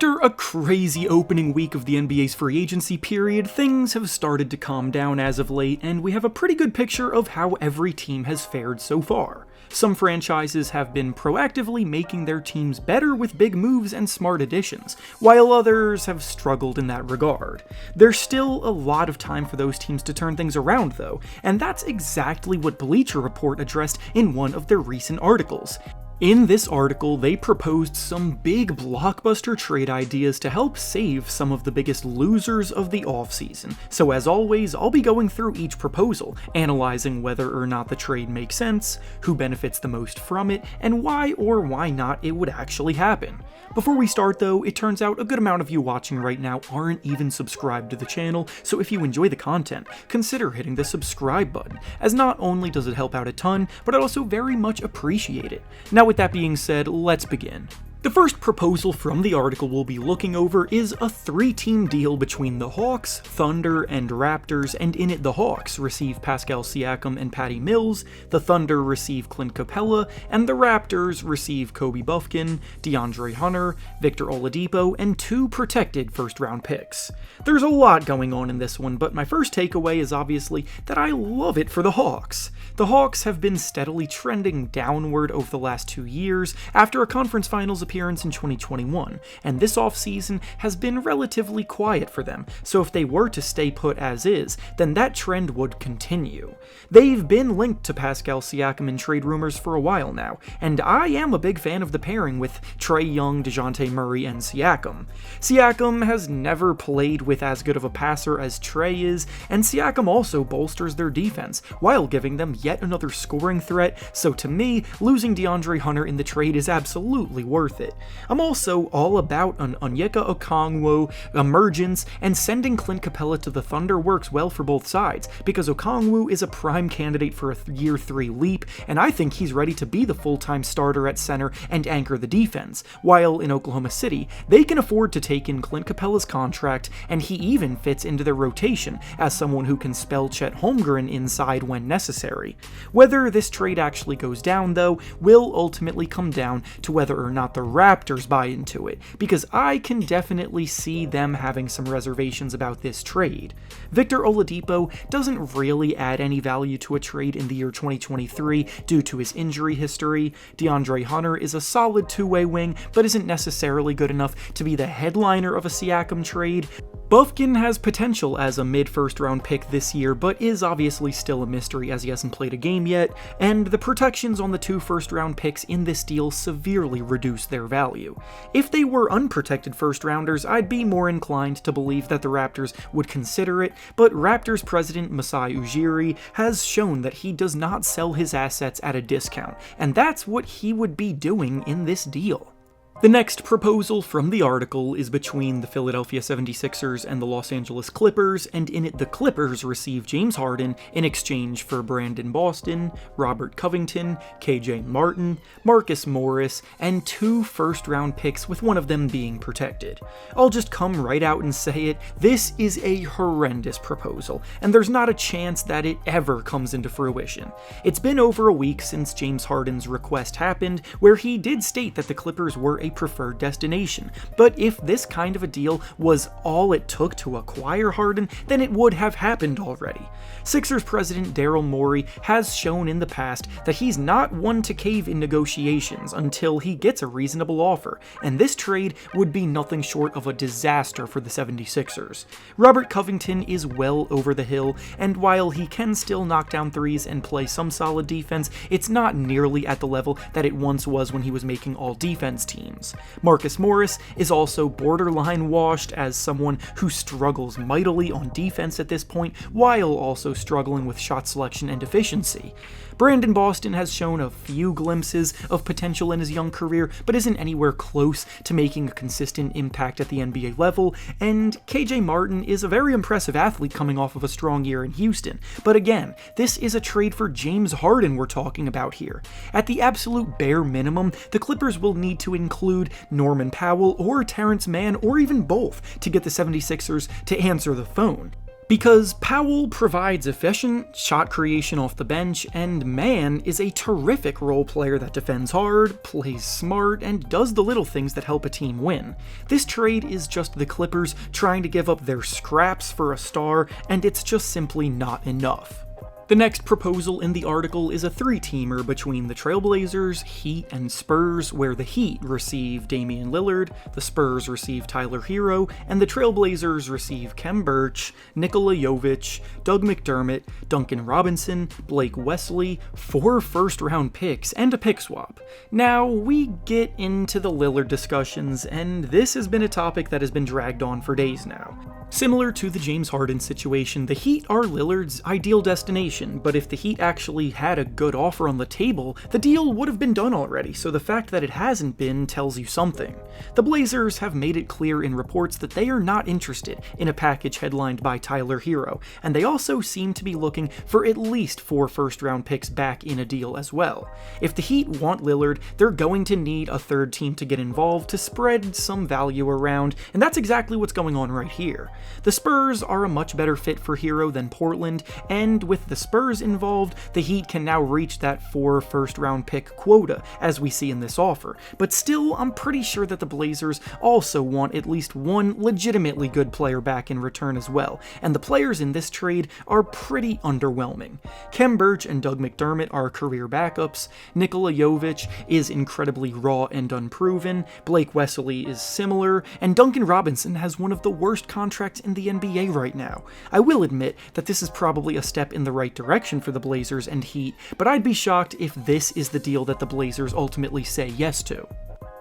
After a crazy opening week of the NBA's free agency period, things have started to calm down as of late, and we have a pretty good picture of how every team has fared so far. Some franchises have been proactively making their teams better with big moves and smart additions, while others have struggled in that regard. There's still a lot of time for those teams to turn things around though, and that's exactly what Bleacher Report addressed in one of their recent articles. In this article, they proposed some big blockbuster trade ideas to help save some of the biggest losers of the offseason. So as always, I'll be going through each proposal, analyzing whether or not the trade makes sense, who benefits the most from it, and why or why not it would actually happen. Before we start though, it turns out a good amount of you watching right now aren't even subscribed to the channel, so if you enjoy the content, consider hitting the subscribe button, as not only does it help out a ton, but I also very much appreciate it. Now with that being said, let's begin. The first proposal from the article we'll be looking over is a 3-team deal between the Hawks, Thunder, and Raptors, and in it the Hawks receive Pascal Siakam and Patty Mills, the Thunder receive Clint Capella, and the Raptors receive Kobe Buffkin, DeAndre Hunter, Victor Oladipo, and 2 protected first-round picks. There's a lot going on in this one, but my first takeaway is obviously that I love it for the Hawks. The Hawks have been steadily trending downward over the last 2 years after a conference finals appearance in 2021, and this offseason has been relatively quiet for them, so if they were to stay put as is, then that trend would continue. They've been linked to Pascal Siakam in trade rumors for a while now, and I am a big fan of the pairing with Trae Young, DeJounte Murray, and Siakam. Siakam has never played with as good of a passer as Trae is, and Siakam also bolsters their defense, while giving them yet another scoring threat, so to me, losing DeAndre Hunter in the trade is absolutely worth it. I'm also all about an Onyeka Okongwu emergence, and sending Clint Capella to the Thunder works well for both sides, because Okongwu is a prime candidate for a year 3 leap, and I think he's ready to be the full-time starter at center and anchor the defense, while in Oklahoma City, they can afford to take in Clint Capella's contract, and he even fits into their rotation as someone who can spell Chet Holmgren inside when necessary. Whether this trade actually goes down, though, will ultimately come down to whether or not the Raptors buy into it, because I can definitely see them having some reservations about this trade. Victor Oladipo doesn't really add any value to a trade in the year 2023 due to his injury history. DeAndre Hunter is a solid 2-way wing, but isn't necessarily good enough to be the headliner of a Siakam trade. Buffkin has potential as a mid-first round pick this year, but is obviously still a mystery as he hasn't played a game yet, and the protections on the 2 first-round picks in this deal severely reduce their value. If they were unprotected first-rounders, I'd be more inclined to believe that the Raptors would consider it, but Raptors president Masai Ujiri has shown that he does not sell his assets at a discount, and that's what he would be doing in this deal. The next proposal from the article is between the Philadelphia 76ers and the Los Angeles Clippers, and in it the Clippers receive James Harden in exchange for Brandon Boston, Robert Covington, KJ Martin, Marcus Morris, and 2 first-round picks, with one of them being protected. I'll just come right out and say it, this is a horrendous proposal, and there's not a chance that it ever comes into fruition. It's been over a week since James Harden's request happened, where he did state that the Clippers were a preferred destination, but if this kind of a deal was all it took to acquire Harden, then it would have happened already. Sixers president Daryl Morey has shown in the past that he's not one to cave in negotiations until he gets a reasonable offer, and this trade would be nothing short of a disaster for the 76ers. Robert Covington is well over the hill, and while he can still knock down threes and play some solid defense, it's not nearly at the level that it once was when he was making all-defense teams. Marcus Morris is also borderline washed as someone who struggles mightily on defense at this point, while also struggling with shot selection and efficiency. Brandon Boston has shown a few glimpses of potential in his young career, but isn't anywhere close to making a consistent impact at the NBA level, and KJ Martin is a very impressive athlete coming off of a strong year in Houston. But again, this is a trade for James Harden we're talking about here. At the absolute bare minimum, the Clippers will need to include Norman Powell or Terrence Mann, or even both, to get the 76ers to answer the phone. Because Powell provides efficient shot creation off the bench, and Mann is a terrific role player that defends hard, plays smart, and does the little things that help a team win. This trade is just the Clippers trying to give up their scraps for a star, and it's just simply not enough. The next proposal in the article is a three-teamer between the Trailblazers, Heat, and Spurs, where the Heat receive Damian Lillard, the Spurs receive Tyler Hero, and the Trailblazers receive Khem Birch, Nikola Jovic, Doug McDermott, Duncan Robinson, Blake Wesley, 4 first-round picks, and a pick swap. Now, we get into the Lillard discussions, and this has been a topic that has been dragged on for days now. Similar to the James Harden situation, the Heat are Lillard's ideal destination, but if the Heat actually had a good offer on the table, the deal would have been done already, so the fact that it hasn't been tells you something. The Blazers have made it clear in reports that they are not interested in a package headlined by Tyler Hero, and they also seem to be looking for at least 4 first-round picks back in a deal as well. If the Heat want Lillard, they're going to need a third team to get involved to spread some value around, and that's exactly what's going on right here. The Spurs are a much better fit for Hero than Portland, and with the Spurs involved, the Heat can now reach that 4 first-round pick quota, as we see in this offer. But still, I'm pretty sure that the Blazers also want at least one legitimately good player back in return as well, and the players in this trade are pretty underwhelming. Khem Birch and Doug McDermott are career backups, Nikola Jovic is incredibly raw and unproven, Blake Wesley is similar, and Duncan Robinson has one of the worst contracts in the NBA right now. I will admit that this is probably a step in the right direction for the Blazers and Heat, but I'd be shocked if this is the deal that the Blazers ultimately say yes to.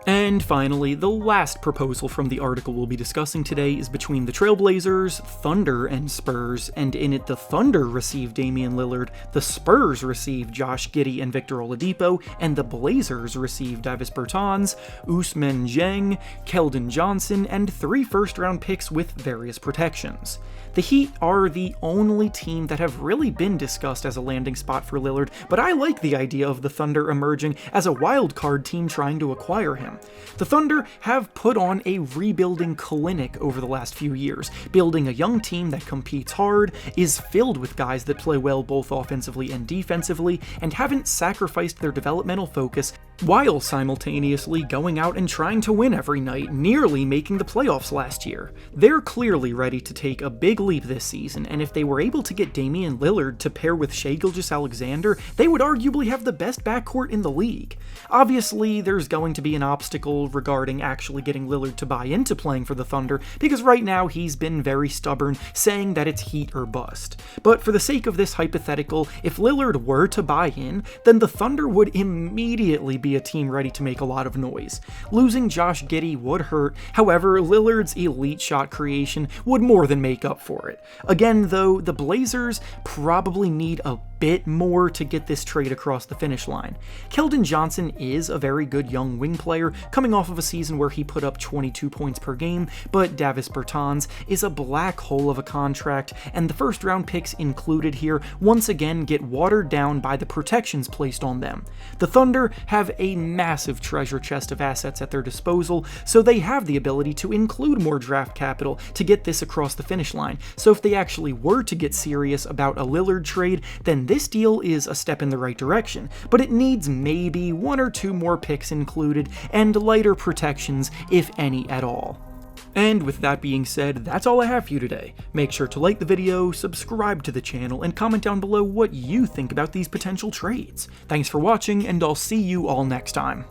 And finally, the last proposal from the article we'll be discussing today is between the Trailblazers, Thunder, and Spurs, and in it the Thunder receive Damian Lillard, the Spurs receive Josh Giddey and Victor Oladipo, and the Blazers receive Davis Bertans, Ousmane Dieng, Keldon Johnson, and 3 first-round picks with various protections. The Heat are the only team that have really been discussed as a landing spot for Lillard, but I like the idea of the Thunder emerging as a wildcard team trying to acquire him. The Thunder have put on a rebuilding clinic over the last few years, building a young team that competes hard, is filled with guys that play well both offensively and defensively, and haven't sacrificed their developmental focus while simultaneously going out and trying to win every night, nearly making the playoffs last year. They're clearly ready to take a big leap this season, and if they were able to get Damian Lillard to pair with Shai Gilgeous-Alexander, they would arguably have the best backcourt in the league. Obviously, there's going to be an obstacle regarding actually getting Lillard to buy into playing for the Thunder, because right now he's been very stubborn, saying that it's Heat or bust. But for the sake of this hypothetical, if Lillard were to buy in, then the Thunder would immediately be a team ready to make a lot of noise. Losing Josh Giddey would hurt, however, Lillard's elite shot creation would more than make up for it. Again, though, the Blazers probably need a bit more to get this trade across the finish line. Keldon Johnson is a very good young wing player, coming off of a season where he put up 22 points per game, but Davis Bertans is a black hole of a contract, and the first round picks included here once again get watered down by the protections placed on them. The Thunder have a massive treasure chest of assets at their disposal, so they have the ability to include more draft capital to get this across the finish line. So if they actually were to get serious about a Lillard trade, then this deal is a step in the right direction, but it needs maybe 1 or 2 more picks included and lighter protections, if any at all. And with that being said, that's all I have for you today. Make sure to like the video, subscribe to the channel, and comment down below what you think about these potential trades. Thanks for watching, and I'll see you all next time.